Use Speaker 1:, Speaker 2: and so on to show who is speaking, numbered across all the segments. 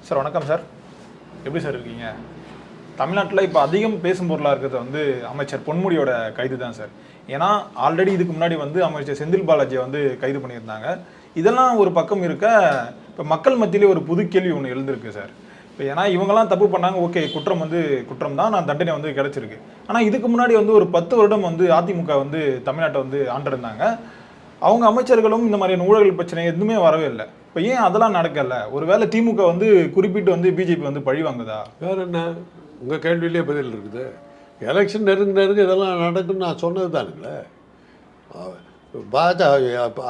Speaker 1: Sir வணக்கம் sir. எப்படி sir இருக்கீங்க? தமிழ்நாட்டில் இப்போ அதிகம் பேசும் பொருளாக இருக்கிறது வந்து அமைச்சர் பொன்முடியோட கைது தான் சார். ஏன்னா ஆல்ரெடி இதுக்கு முன்னாடி வந்து அமைச்சர் செந்தில் பாலாஜியை வந்து கைது பண்ணியிருந்தாங்க. இதெல்லாம் ஒரு பக்கம் இருக்க, இப்போ மக்கள் மத்தியிலே ஒரு புது கேள்வி ஒன்று எழுந்திருக்கு சார். இப்போ ஏன்னா இவங்கெல்லாம் தப்பு பண்ணாங்க, ஓகே, குற்றம் வந்து குற்றம் தான், நான் தண்டனை வந்து கிடைச்சிருக்கு. ஆனால் இதுக்கு முன்னாடி வந்து ஒரு 10 வருடம் வந்து அதிமுக வந்து தமிழ்நாட்டை வந்து ஆண்டிருந்தாங்க. அவங்க அமைச்சர்களும் இந்த மாதிரியான ஊழல் பிரச்சனை எதுவுமே வரவே இல்லை. இப்போ ஏன் அதெல்லாம் நடக்கல? ஒருவேளை திமுக வந்து குறிப்பிட்டு வந்து பிஜேபி வந்து பழி வாங்குதா?
Speaker 2: வேற என்ன, உங்கள் கேள்வியிலே பதில் இருக்குது. எலெக்ஷன் நெருங்க இதெல்லாம் நடக்குன்னு நான் சொன்னது தானுங்களே.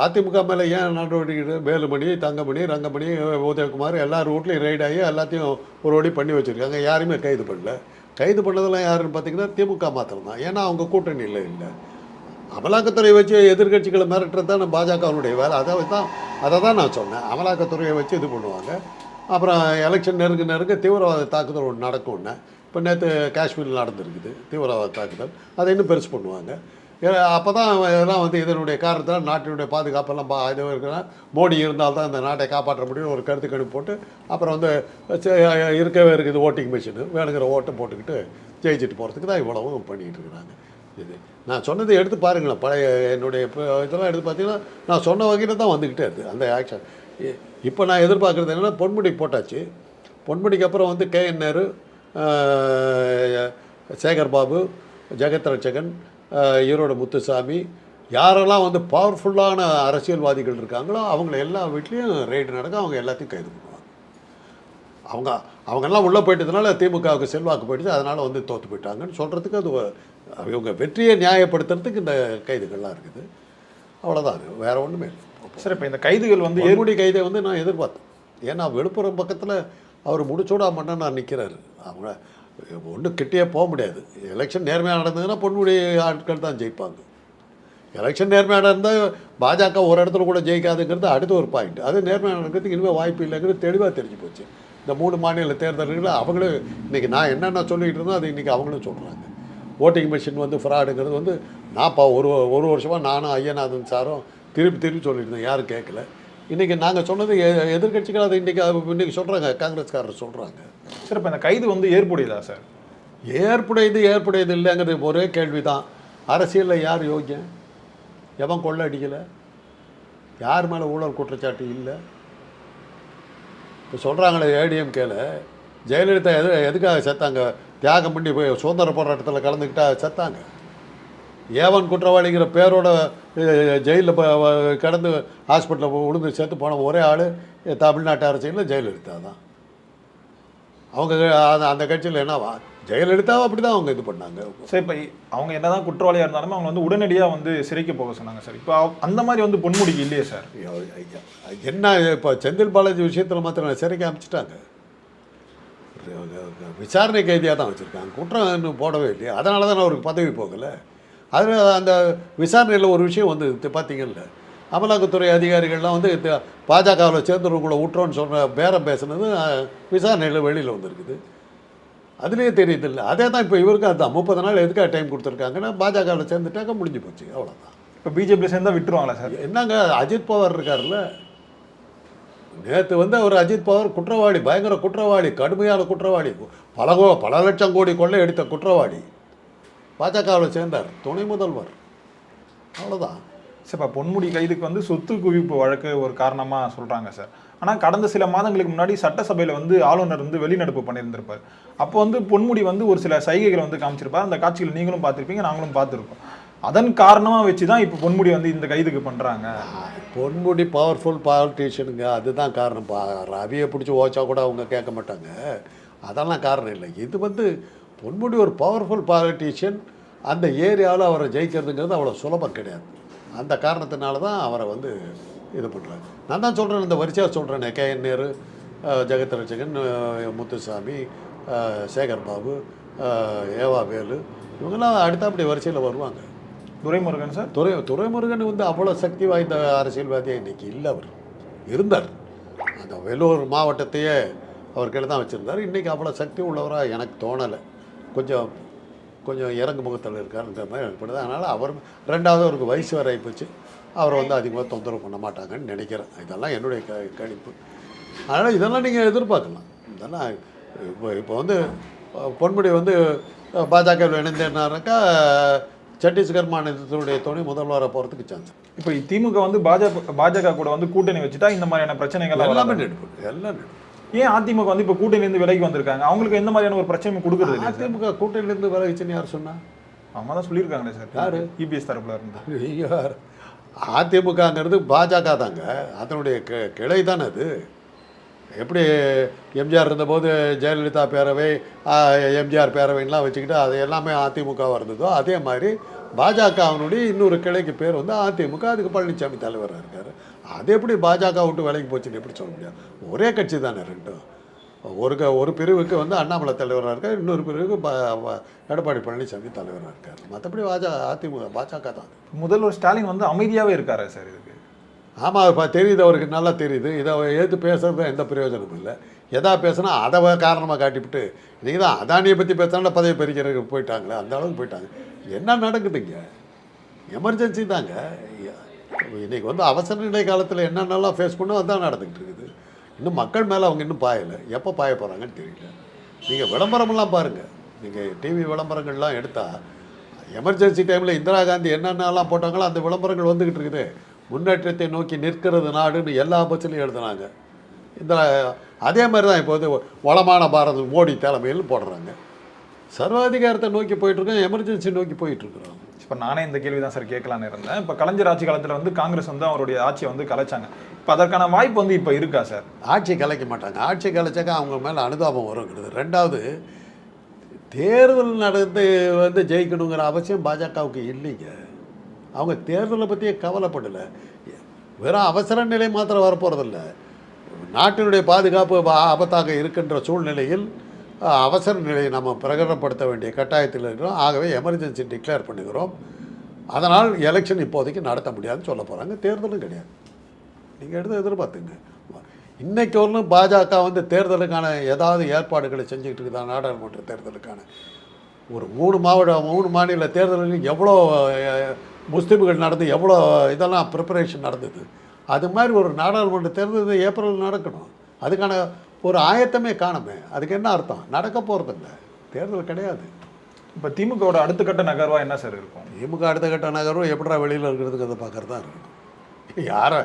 Speaker 2: அதிமுக மேலே ஏன் நடவடிக்கை? வேலுமணி, தங்கமணி, ரங்கமணி, உதயகுமார் எல்லார் வீட்லையும் ரைட் ஆகி எல்லாத்தையும் ஒரு வழி பண்ணி வச்சுருக்காங்க. யாரையுமே கைது பண்ணல. கைது பண்ணதெல்லாம் யாருன்னு பார்த்தீங்கன்னா திமுக மாத்திரம் தான். ஏன்னா அவங்க கூட்டணியில் இல்லை. அமலாக்கத்துறையை வச்சு எதிர்கட்சிகளை மிரட்டுறது தான் பாஜகவுடைய வேலை. அதை தான் நான் சொன்னேன். அமலாக்கத்துறையை வச்சு இது பண்ணுவாங்க. அப்புறம் எலெக்ஷன் நெருங்க தீவிரவாத தாக்குதல் ஒன்று நடக்கும்னு. இப்போ நேற்று காஷ்மீரில் நடந்துருக்குது தீவிரவாத தாக்குதல். அதை இன்னும் பெருசு பண்ணுவாங்க. அப்போ தான் இதெல்லாம் வந்து இதனுடைய காரணத்தில் நாட்டினுடைய பாதுகாப்பெல்லாம் இது இருக்கிற மோடி இருந்தால்தான் இந்த நாட்டை காப்பாற்ற முடியும் ஒரு கருத்து கணிப்பு போட்டு அப்புறம் வந்து இருக்கவே இருக்குது ஓட்டிங் மிஷினு. வேணுங்கிற ஓட்டை போட்டுக்கிட்டு ஜெயிச்சுட்டு போகிறதுக்கு தான் இவ்வளவும் பண்ணிகிட்டு இருக்கிறாங்க. இது நான் சொன்னதை எடுத்து பாருங்களேன். பழைய என்னுடைய இதெல்லாம் எடுத்து பார்த்தீங்கன்னா நான் சொன்ன வகையில் தான் வந்துக்கிட்டே இருக்குது அந்த ஆக்ஷன். இப்போ நான் எதிர்பார்க்குறது என்னென்னா, பொன்முடி போட்டாச்சு. பொன்முடிக்கு அப்புறம் வந்து KN நேரு, சேகர் பாபு, ஜெகத் ரட்சகன், ஈரோடு முத்துசாமி, யாரெல்லாம் வந்து பவர்ஃபுல்லான அரசியல்வாதிகள் இருக்காங்களோ அவங்கள எல்லா வீட்லேயும் ரெய்டு நடக்கும். அவங்க எல்லாத்தையும் கைது பண்ணுவாங்க. அவங்கெல்லாம் உள்ளே போயிட்டதுனால திமுகவுக்கு செல்வாக்கு போயிடுச்சு. அதனால் வந்து தோற்று போயிட்டாங்கன்னு சொல்கிறதுக்கு அது இவங்க வெற்றியை நியாயப்படுத்துறதுக்கு இந்த கைதுகள்லாம் இருக்குது. அவ்வளோதான், அது வேறு ஒன்றுமே இல்லை.
Speaker 1: சார், இப்போ இந்த கைதுகள் வந்து
Speaker 2: பொன்முடி கைதை வந்து நான் எதிர்பார்த்தேன். ஏன்னா விழுப்புரம் பக்கத்தில் அவர் முடிச்சோடா மன்னனா நிற்கிறாரு. அவங்க ஒன்றும் கிட்டே போக முடியாது. எலெக்ஷன் நேர்மையாக நடந்ததுன்னா பொன்முடி ஆட்கள் தான் ஜெயிப்பாங்க. எலெக்ஷன் நேர்மையாக இருந்தால் பாஜக ஒரு இடத்துல கூட ஜெயிக்காதுங்கிறது அடுத்த ஒரு பாயிண்ட். அது நேர்மையாக நடக்கிறதுக்கு இனிமேல் வாய்ப்பு இல்லைங்கிறது தெளிவாக தெரிஞ்சு போச்சு. இந்த 3 மாநில தேர்தல்களில் அவங்களும் இன்றைக்கி நான் என்னென்ன சொல்லிகிட்டு இருந்தோம் அது இன்றைக்கி அவங்களும் சொல்கிறாங்க. ஓட்டிங் மிஷின் வந்து ஃப்ராடுங்கிறது வந்து நான் ஒரு வருஷமாக நானும் ஐயநாதன் சாரும் திருப்பி சொல்லிட்டு இருந்தேன். யாரும் கேட்கல. இன்றைக்கி நாங்கள் சொன்னது எதிர்கட்சிகள் அதை இன்றைக்கி சொல்கிறாங்க, காங்கிரஸ்காரர் சொல்கிறாங்க.
Speaker 1: சார், இப்போ இந்த கைது வந்து ஏற்புடையதா சார்?
Speaker 2: ஏற்புடையது இல்லைங்கிறது ஒரே கேள்வி தான். அரசியலில் யார் யோக்கியம்? எவன் கொள்ளை அடிக்கலை? யார் மேலே ஊழல் குற்றச்சாட்டு இல்லை? இப்போ சொல்கிறாங்களே ADMKல ஜெயலலிதா எதுக்காக செத்தாங்க? தியாகம் பண்ணி போய் சுதந்திர போராட்டத்தில் கலந்துக்கிட்டா செத்தாங்க. ஏவன் குற்றவாளிங்கிற பேரோட ஜெயிலில் கடந்து ஹாஸ்பிட்டலில் விழுந்து செத்து போன ஒரே ஆள் தமிழ்நாட்டு அரசியலில் ஜெயலலிதா தான். அவங்க அந்த கட்சியில் என்னவா ஜெயலலிதாவை அப்படி தான் அவங்க இது பண்ணாங்க.
Speaker 1: சார், இப்போ அவங்க என்ன தான் குற்றவாளியாக இருந்தாலுமே அவங்க வந்து உடனடியாக வந்து சிறைக்கு போக சொன்னாங்க சார். இப்போ அந்த மாதிரி வந்து பொன்முடிக்கு இல்லையே சார்.
Speaker 2: என்ன இப்போ செந்தில் பாலாஜி விஷயத்தில் மாத்திரம் சிறைக்கு அமைச்சிட்டாங்க. விசாரணை கைதியாக தான் வச்சுருக்காங்க. குற்றம் இன்னும் போடவே இல்லையா? அதனால தான் அவருக்கு பதவி போகலை. அதில் அந்த விசாரணையில் ஒரு விஷயம் வந்து பார்த்தீங்கல்ல, அமலாக்கத்துறை அதிகாரிகள்லாம் வந்து பாஜகவில் சேர்ந்தவங்களை விட்டுறோன்னு சொல்கிற பேரம் பேசுனது விசாரணையில் வெளியில் வந்துருக்குது. அதுலேயே தெரியுதில்ல. அதே தான் இப்போ இவருக்கு அதுதான் 30 நாள் எதுக்காக டைம் கொடுத்துருக்காங்கன்னா பாஜகவில் சேர்ந்துட்டாக்க முடிஞ்சு போச்சு, அவ்வளோதான்.
Speaker 1: இப்போ பிஜேபி சேர்ந்தால் விட்டுருவாங்களா சார்?
Speaker 2: என்னங்க, அஜித் பவார் இருக்கார்ல, நேற்று வந்து அவர் அஜித் பவார் குற்றவாளி, பயங்கர குற்றவாளி, கடுமையான குற்றவாளி, பல லட்சம் கோடி கொள்ளை எடுத்த குற்றவாளி, பாஜகவில் சேர்ந்தார், துணை முதல்வர், அவ்வளோதான்.
Speaker 1: சார், இப்போ பொன்முடி கைதுக்கு வந்து சொத்து குவிப்பு வழக்கு ஒரு காரணமாக சொல்கிறாங்க சார். ஆனால் கடந்த சில மாதங்களுக்கு முன்னாடி சட்டசபையில் வந்து ஆளுநர் வந்து வெளிநடப்பு பண்ணியிருந்திருப்பார். அப்போ வந்து பொன்முடி வந்து ஒரு சில சைகைகளை வந்து காமிச்சிருப்பார். அந்த காட்சிகள் நீங்களும் பார்த்துருப்பீங்க, நாங்களும் பார்த்துருக்கோம். அதன் காரணமாக வச்சு தான் இப்போ பொன்முடி வந்து இந்த கைதுக்கு பண்ணுறாங்க.
Speaker 2: பொன்முடி பவர்ஃபுல் பாலிட்டிஷியனுங்க, அதுதான் காரணம். ரவியை பிடிச்சி ஓச்சா கூட அவங்க கேட்க மாட்டாங்க. அதெல்லாம் காரணம் இல்லை. இது வந்து பொன்முடி ஒரு பவர்ஃபுல் பாலிட்டிஷியன். அந்த ஏரியாவில் அவரை ஜெயிக்கிறதுங்கிறது அவ்வளோ சுலபம் கிடையாது. அந்த காரணத்தினால தான் அவரை வந்து இது பண்ணுறாங்க. நான் தான் சொல்கிறேன், இந்த வரிசையாக சொல்கிறேனே, KN நேரு, ஜெகத் ரட்சகன், முத்துசாமி, சேகர் பாபு, ஏவா வேலு, இவங்கெல்லாம் அடுத்தபடி வரிசையில் வருவாங்க.
Speaker 1: துரைமுருகன் சார்,
Speaker 2: துரைமுருகன் வந்து அவ்வளோ சக்தி வாய்ந்த அரசியல்வாதியாக இன்றைக்கி இல்லை. அவர் இருந்தார், அந்த வேலூர் மாவட்டத்தையே அவர் கீழே தான் வச்சுருந்தார். இன்றைக்கி அவ்வளோ சக்தி உள்ளவராக எனக்கு தோணலை. கொஞ்சம் இறங்கு முகத்தில் இருக்காருன்ற மாதிரி எனக்கு படுது. அதனால் அவர் ரெண்டாவது அவருக்கு வயசு வர ஆகிப்போச்சு. அவரை வந்து அதிகமாக தொந்தரவு பண்ண மாட்டாங்கன்னு நினைக்கிறேன். இதெல்லாம் என்னுடைய கணிப்பு. அதனால் இதெல்லாம் நீங்கள் எதிர்பார்க்கலாம். இதெல்லாம் இப்போ வந்து பொன்முடி வந்து பாஜகவில் இணைந்தேன்னாக்கா சத்தீஸ்கர் மாநிலத்தினுடைய துணை முதல்வராக போகிறதுக்கு சான்ஸ்.
Speaker 1: இப்போ திமுக வந்து பாஜக கூட வந்து கூட்டணி வச்சுட்டா இந்த மாதிரியான பிரச்சனைகள்
Speaker 2: எல்லாமே நெடுப்படும், எல்லாம்
Speaker 1: ஏன் அதிமுக வந்து இப்போ கூட்டணியிலேருந்து விலகி வந்திருக்காங்க? அவங்களுக்கு எந்த மாதிரியான ஒரு பிரச்சனையும் கொடுக்குறது இல்லை.
Speaker 2: அதிமுக கூட்டணியிலேருந்து விலகிச்சுன்னு யார் சொன்னா?
Speaker 1: அவங்க தான் சொல்லியிருக்காங்களே சார். யார்? இபிஎஸ் தரப்புல இருந்து.
Speaker 2: யார்? அதிமுகங்கிறது பாஜக தாங்க, அதனுடைய கிளை தானே அது. எப்படி எம்ஜிஆர் இருந்தபோது ஜெயலலிதா பேரவை, எம்ஜிஆர் பேரவைலாம் வச்சுக்கிட்டு அது எல்லாமே அதிமுக இருந்ததோ அதே மாதிரி பாஜகவினுடைய இன்னொரு கிளைக்கு பேர் வந்து அதிமுக. அதுக்கு பழனிசாமி தலைவராக இருக்கார். அது எப்படி பாஜக விட்டு விலைக்கு போச்சுன்னு எப்படி சொல்ல முடியாது? ஒரே கட்சி தானே ரெண்டும். ஒரு பிரிவுக்கு வந்து அண்ணாமலை தலைவராக இருக்கார், இன்னொரு பிரிவுக்கு எடப்பாடி பழனிசாமி தலைவராக இருக்கார். மற்றபடி அதிமுக பாஜக தான்.
Speaker 1: முதல்வர் ஸ்டாலின் வந்து அமைதியாகவே இருக்காரு சார் இதுக்கு.
Speaker 2: ஆமாம், இப்போ தெரியுது, அவருக்கு நல்லா தெரியுது. இதை எடுத்து பேசுறது எந்த பிரயோஜனமும் இல்லை. எதா பேசுனா அதை காரணமாக காட்டிவிட்டு இன்றைக்கி தான் அதானியை பற்றி பேசினா பதவி பறிக்கிறதுக்கு போயிட்டாங்களே, அந்த அளவுக்கு போயிட்டாங்க. என்ன நடக்குதுங்க? எமர்ஜென்சி தாங்க. இன்றைக்கி வந்து அவசர நிலை காலத்தில் என்னென்னலாம் ஃபேஸ் பண்ணோம் அதுதான் நடந்துக்கிட்டு இருக்குது. இன்னும் மக்கள் மேலே அவங்க இன்னும் பாயலை. எப்போ பாய போகிறாங்கன்னு தெரியல. நீங்கள் விளம்பரமெல்லாம் பாருங்கள், நீங்கள் டிவி விளம்பரங்கள்லாம் எடுத்தால் எமர்ஜென்சி டைமில் இந்திரா காந்தி என்னென்னலாம் போட்டாங்களோ அந்த விளம்பரங்கள் வந்துக்கிட்டு இருக்குது. முன்னேற்றத்தை நோக்கி நிற்கிறது நாடுன்னு எல்லா பஸ்லையும் எழுதுனாங்க. இந்த அதே மாதிரி தான் இப்போ வந்து வளமான பாரத மோடி தலைமையில் போடுறாங்க. சர்வாதிகாரத்தை நோக்கி போயிட்டுருக்கோம், எமர்ஜென்சி நோக்கி போயிட்டுருக்குறோம்.
Speaker 1: இப்போ நானே இந்த கேள்வி தான் சார் கேட்கலான்னு இருந்தேன். இப்போ கலைஞர் ஆட்சி காலத்தில் வந்து காங்கிரஸ் வந்து அவருடைய ஆட்சியை வந்து கலைச்சாங்க. இப்போ அதற்கான வாய்ப்பு வந்து இப்போ இருக்கா சார்?
Speaker 2: ஆட்சி கலைக்க மாட்டாங்க. ஆட்சி கலைச்சாக்கா அவங்க மேலே அனுதாபம் வருங்கிறது. ரெண்டாவது, தேர்தல் நடந்து வந்து ஜெயிக்கணுங்கிற அவசியம் பாஜகவுக்கு இல்லைங்க. அவங்க தேர்தலை பற்றியே கவலைப்படலை. வெறும் அவசர நிலை மாத்திரம் வரப்போகிறதில்ல. நாட்டினுடைய பாதுகாப்பு ஆபத்தாக இருக்கின்ற சூழ்நிலையில் அவசர நிலையை நம்ம பிரகடனப்படுத்த வேண்டிய கட்டாயத்தில் இருக்கிறோம். ஆகவே எமர்ஜென்சி டிக்ளேர் பண்ணுகிறோம். அதனால் எலெக்ஷன் இப்போதைக்கு நடத்த முடியாதுன்னு சொல்ல போகிறாங்க. தேர்தலும் கிடையாது. நீங்கள் எடுத்து எதிர்பார்த்துங்க. இன்றைக்கு ஒன்றும் பாஜக வந்து தேர்தலுக்கான ஏதாவது ஏற்பாடுகளை செஞ்சுக்கிட்டு இருக்குதா? நாடாளுமன்ற தேர்தலுக்கான ஒரு 3 மாநில தேர்தலுக்கு எவ்வளோ முஸ்லீம்கள் நடந்து எவ்வளோ இதெல்லாம் ப்ரிப்பரேஷன் நடந்தது. அது மாதிரி ஒரு நாடாளுமன்ற தேர்தல் ஏப்ரல் நடக்கணும். அதுக்கான ஒரு ஆயத்தமே காணுமே. அதுக்கு என்ன அர்த்தம்? நடக்க போகிறதில்ல, தேர்தல் கிடையாது.
Speaker 1: இப்போ திமுகவோட அடுத்த கட்ட நகர்வாக என்ன சார் இருக்கும்?
Speaker 2: திமுக அடுத்த கட்ட நகர்வு எப்படா வெளியில் இருக்கிறதுக்கு அதை பார்க்குறது தான் இருக்கும். யாரை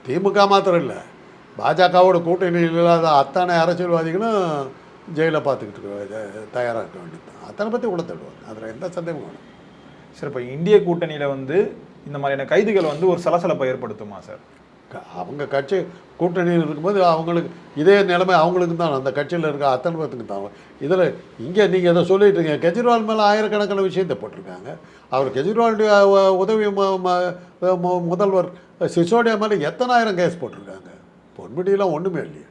Speaker 2: திமுக மாத்திரம் இல்லை, பாஜகவோட கூட்டணியில் இல்லாத அத்தனை அரசியல்வாதிகளும் ஜெயிலை பார்த்துக்கிட்டு தயாராக இருக்க வேண்டியது தான். அத்தனை பற்றி உள்ள தடுவாங்க, அதில் எந்த சந்தேகமும் வேணும்.
Speaker 1: சார் இப்போ இந்திய கூட்டணியில் வந்து இந்த மாதிரியான கைதுகள் வந்து ஒரு சலசலப்பை ஏற்படுத்துமா சார்?
Speaker 2: அவங்க கட்சி கூட்டணியில் இருக்கும்போது அவங்களுக்கு இதே நிலைமை அவங்களுக்கு தான், அந்த கட்சியில் இருக்க அத்தனை பேர்த்துக்கு தான். இதில் இங்கே நீங்கள் இதை சொல்லிட்டு இருக்கீங்க, கெஜ்ரிவால் மேலே ஆயிரக்கணக்கான விஷயத்தை போட்டிருக்காங்க. அவர் கெஜ்ரிவாலுடைய உதவி முதல்வர் சிசோடியா மேலே எத்தனாயிரம் கேஸ் போட்டிருக்காங்க. பொன்முடியெல்லாம் ஒன்றுமே இல்லையே.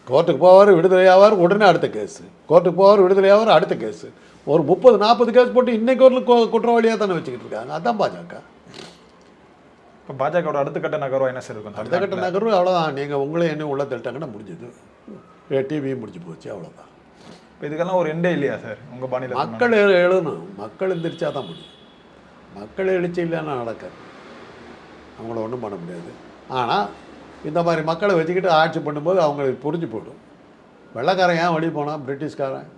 Speaker 2: கோர்ட்டுக்கு போவார், விடுதலையாவார், உடனே அடுத்த கேஸு. கோர்ட்டுக்கு போவார், விடுதலையாவார், அடுத்த கேஸு. ஒரு 30-40 கேஸ் போட்டு இன்றைக்கு ஒரு குற்றவாளியாக தானே வச்சுக்கிட்டு இருக்காங்க. அதுதான் பாஜக.
Speaker 1: இப்போ பாஜகவோட அடுத்த கட்ட நகர்வாக என்ன சார் இருக்கும்?
Speaker 2: அடுத்த கட்ட நகர்வு அவ்வளோதான். நீங்கள் உங்களே என்ன உள்ள தள்ளிட்டாங்கன்னா முடிஞ்சது. டிவியும் முடிஞ்சு போச்சு, அவ்வளோதான்.
Speaker 1: இப்போ இதுக்கெல்லாம் ஒரு எண்டே இல்லையா சார் உங்கள் மாநில?
Speaker 2: மக்கள் எழுதணும், மக்கள் எந்திரிச்சா தான் முடியும். மக்கள் எழுச்சி இல்லைன்னா நடக்காது, அவங்கள ஒன்றும் பண்ண முடியாது. ஆனால் இந்த மாதிரி மக்களை வச்சுக்கிட்டு ஆட்சி பண்ணும்போது அவங்களுக்கு புரிஞ்சு போய்டும். வெள்ளைக்காரன் ஏன் வெளியே போனான்? பிரிட்டிஷ்காரன்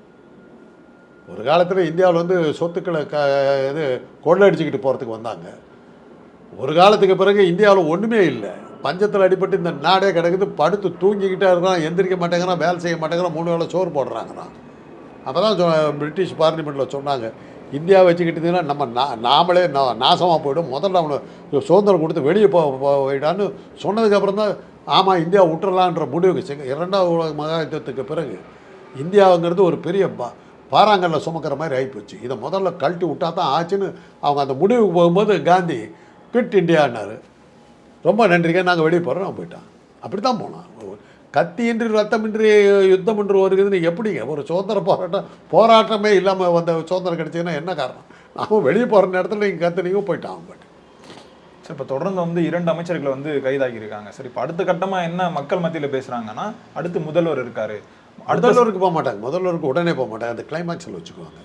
Speaker 2: ஒரு காலத்தில் இந்தியாவில் வந்து சொத்துக்களை இது கொள்ளடிச்சிக்கிட்டு போகிறதுக்கு வந்தாங்க. ஒரு காலத்துக்கு பிறகு இந்தியாவில் ஒன்றுமே இல்லை, பஞ்சத்தில் அடிபட்டு இந்த நாடே கிடக்குது. படுத்து தூங்கிக்கிட்டே இருக்கிறான், எந்திரிக்க மாட்டேங்கிறான், வேலை செய்ய மாட்டேங்கிறான், 3 வேளை சோறு போடுறாங்கிறான். அப்போ தான் பிரிட்டிஷ் பார்லிமெண்ட்டில் சொன்னாங்க, இந்தியா வச்சுக்கிட்டதுன்னா நம்ம நாமளே நாசமாக போய்டும், முதல்ல அவனை சுதந்திரம் கொடுத்து வெளியே போயிடான்னு சொன்னதுக்கப்புறம் தான் ஆமாம் இந்தியா விட்டுறலான்ற முடிவுக்கு 2வது உலக மகாயுத்தத்துக்கு பிறகு இந்தியாவுங்கிறது ஒரு பெரிய பாறாங்கல்ல சுமக்கிற மாதிரி ஆகிப்போச்சு. இதை முதல்ல கழட்டி விட்டா தான் ஆச்சுன்னு அவங்க அந்த முடிவுக்கு போகும்போது காந்தி குவிட் இந்தியான்னாரு. ரொம்ப நன்றிங்க, நாங்கள் வெளியே போகிறோம். நான் போயிட்டான். அப்படி தான் போனான். கத்தியின்றி ரத்தமின்றி யுத்தம் என்று வருகிறதுன்னு எப்படிங்க? ஒரு சுதந்திர போராட்டமே இல்லாமல் வந்த சுதந்திரம் கிடைச்சதுன்னா என்ன காரணம்? நாம வெளியே போகிற நேரத்தில் நீங்கள் கத்துனீங்க போயிட்டான் அவங்க பாட்டு.
Speaker 1: சார் இப்போ தொடர்ந்து வந்து 2 அமைச்சர்களை வந்து கைதாகியிருக்காங்க. சரி, இப்போ அடுத்த கட்டமாக என்ன மக்கள் மத்தியில் பேசுகிறாங்கன்னா, அடுத்து முதல்வர் இருக்கார்,
Speaker 2: முதல்வருக்கு போக மாட்டாங்க. முதல்வருக்கு உடனே போக மாட்டாங்க, அந்த கிளைமேக்ஸில் வச்சுக்குவாங்க.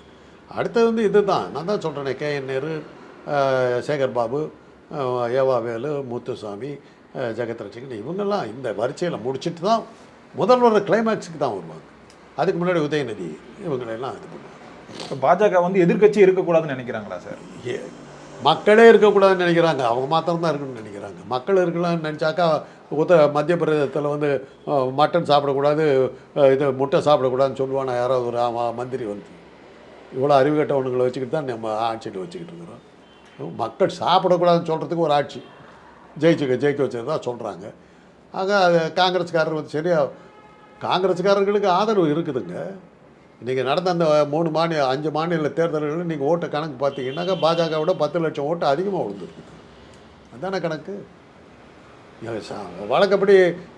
Speaker 2: அடுத்தது வந்து இது தான், நான் தான் சொல்கிறேனே, KN நேரு, சேகர் பாபு, ஏவா வேலு, முத்துசாமி, ஜெகத் ரட்சகன், இவங்கெல்லாம் இந்த வரிசையில் முடிச்சுட்டு தான் முதல்வர் கிளைமேக்ஸுக்கு தான் வருவாங்க. அதுக்கு முன்னாடி உதயநிதி இவங்களெல்லாம் இது பண்ணுவாங்க.
Speaker 1: இப்போ பாஜக வந்து எதிர்க்கட்சி இருக்கக்கூடாதுன்னு நினைக்கிறாங்களா சார்?
Speaker 2: மக்களே இருக்கக்கூடாதுன்னு நினைக்கிறாங்க. அவங்க மாத்திரம் தான் இருக்கணும்னு நினைக்கிறாங்க. மக்கள் இருக்கலாம்னு நினச்சாக்கா மத்திய பிரதேசத்தில் வந்து மட்டன் சாப்பிடக்கூடாது, இது முட்டை சாப்பிடக்கூடாதுன்னு சொல்லுவானா யாராவது ஒரு மந்திரி வந்து. இவ்வளோ அறிவு கட்டவனுங்களை வச்சுக்கிட்டு தான் நம்ம ஆட்சியில் வச்சுக்கிட்டு இருக்கிறோம். மக்கள் சாப்பிடக்கூடாதுன்னு சொல்கிறதுக்கு ஒரு ஆட்சி ஜெயிக்க வச்சது தான் சொல்கிறாங்க. ஆக அது காங்கிரஸ்காரர் வந்து சரியாக காங்கிரஸ்காரர்களுக்கு ஆதரவு இருக்குதுங்க. இன்றைக்கி நடந்த அந்த 5 மாநில தேர்தல்களில் நீங்கள் ஓட்டை கணக்கு பார்த்தீங்கன்னாக்கா பாஜகவோட 10 லட்சம் ஓட்டு அதிகமாக விழுந்துருக்கு. அதுதானே கணக்கு. வழக்கப்படி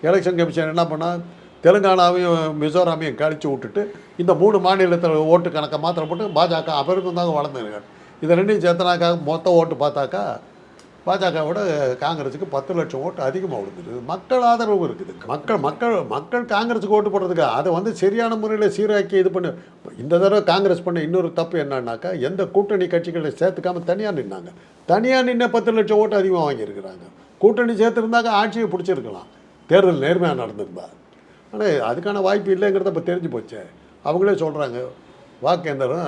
Speaker 2: எலெக்ஷன் கமிஷன் என்ன பண்ணால் தெலுங்கானாவையும் மிசோராமையும் கழித்து விட்டுட்டு இந்த 3 மாநிலத்தில் ஓட்டு கணக்கை மாத்திரம் போட்டு பாஜக அபரிதமாக வளர்ந்துருக்காங்க. இதை ரெண்டையும் சேர்த்தனாக்கா மொத்த ஓட்டு பார்த்தாக்கா பாஜகவோட காங்கிரஸுக்கு 10 லட்சம் ஓட்டு அதிகமாக விழுந்துருக்குது. மக்கள் ஆதரவு இருக்குது. மக்கள் காங்கிரஸுக்கு ஓட்டு போடுறதுக்கு அதை வந்து சரியான முறையில் சீராக்கி இது பண்ணு. இந்த தடவை காங்கிரஸ் பண்ண இன்னொரு தப்பு என்னன்னாக்கா எந்த கூட்டணி கட்சிகளை சேர்த்துக்காமல் தனியாக நின்னாங்க. தனியாக நின்று 10 லட்சம் ஓட்டு அதிகமாக வாங்கியிருக்கிறாங்க. கூட்டணி சேர்த்துருந்தாக்க ஆட்சியை பிடிச்சிருக்கலாம், தேர்தல் நேர்மையாக நடந்திருந்தா. ஆனால் அதுக்கான வாய்ப்பு இல்லைங்கிறத இப்போ தெரிஞ்சு போச்சே. அவங்களே சொல்கிறாங்க வாக்கேந்திரம்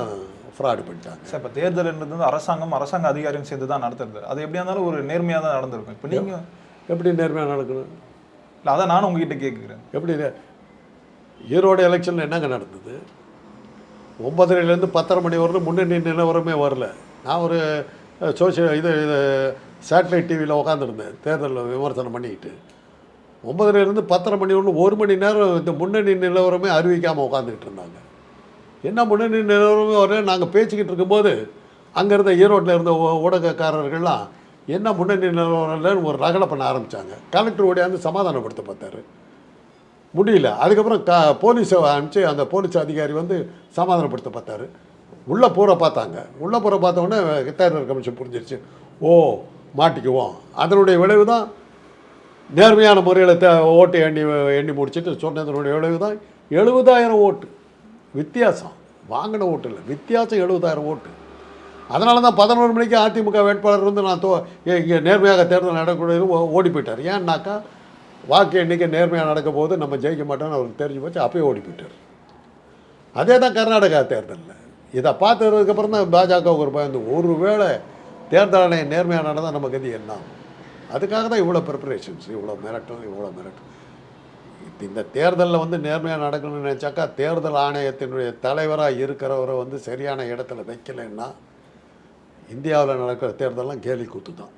Speaker 2: ஃப்ராடு பண்ணிட்டாங்க.
Speaker 1: சார் இப்போ தேர்தல்ன்றது வந்து அரசாங்க அதிகாரியும் சேர்ந்து தான் நடத்துறது. அது எப்படியா இருந்தாலும் ஒரு நேர்மையாக தான் நடந்திருக்கும். இப்போ நீங்கள் எப்படி
Speaker 2: நேர்மையாக நடக்கணும்?
Speaker 1: இல்லை அதான் நானும் உங்ககிட்ட கேட்குறேன்.
Speaker 2: எப்படி ஈரோடு எலெக்ஷனில் என்னங்க நடந்தது? 9:30லேருந்து 10:30 மணி வரலும் முன்னணி நிலவரமே வரல. நான் ஒரு இது சேட்டலைட் டிவியில் உட்காந்துருந்தேன் தேர்தலில் விமர்சனம் பண்ணிக்கிட்டு. 9:30லேருந்து 10:30 மணி வரலும் 1 மணி நேரம் இந்த முன்னணி நிலவரமே அறிவிக்காமல் உட்காந்துக்கிட்டு இருந்தாங்க. என்ன முன்னணி நிலவரமே வர நாங்கள் பேசிக்கிட்டு இருக்கும்போது அங்கே இருந்த ஈரோட்டில் இருந்த ஊடகக்காரர்கள்லாம் என்ன முன்னணி நிலவரம்லன்னு ஒரு ரகலை பண்ண ஆரம்பித்தாங்க. கலெக்டர் ஓடியாந்து சமாதானப்படுத்த பார்த்தாரு, முடியல. அதுக்கப்புறம் போலீஸை அனுப்பிச்சு அந்த போலீஸ் அதிகாரி வந்து சமாதானப்படுத்த பார்த்தாரு. உள்ளே பூரா பார்த்தாங்க. உள்ளே பூரா பார்த்தோன்னே தேர்தல் கமிஷன் புரிஞ்சிருச்சு, ஓ மாட்டிக்குவோம். அதனுடைய விளைவு தான் நேர்மையான முறையில் ஓட்டு எண்ணி முடிச்சுட்டு சொன்னதனுடைய விளைவு தான் 70,000 ஓட்டு வித்தியாசம். வாங்கின ஓட்டு இல்லை, வித்தியாசம் 70,000 ஓட்டு. அதனால தான் 11 மணிக்கு அதிமுக வேட்பாளர் வந்து நான் இங்கே நேர்மையாக தேர்தல் நடக்கக்கூடியது ஓடி போயிட்டார். ஏன்னாக்கா வாக்கு எண்ணிக்கை நேர்மையாக நடக்க போது நம்ம ஜெயிக்க மாட்டோம்னு அவருக்கு தெரிஞ்சு போச்சு, அப்பயே ஓடி போயிட்டார். அதே தான் கர்நாடகா தேர்தலில். இதை பார்த்ததுக்கப்புறம் தான் பாஜகவுக்கு ஒரு பயந்து, ஒரு வேளை தேர்தல் ஆணையம் நேர்மையாக நடந்தால் நம்ம கதி என்ன? அதுக்காக தான் இவ்வளோ ப்ரிப்பரேஷன்ஸ், இவ்வளோ மிரட்டும். இந்த தேர்தலில் வந்து நேர்மையாக நடக்கணும்னு நினச்சாக்கா தேர்தல் ஆணையத்தினுடைய தலைவராக இருக்கிறவரை வந்து சரியான இடத்துல வைக்கலைன்னா இந்தியாவில் நடக்கிற தேர்தலெலாம் கேலி கூத்து தான்.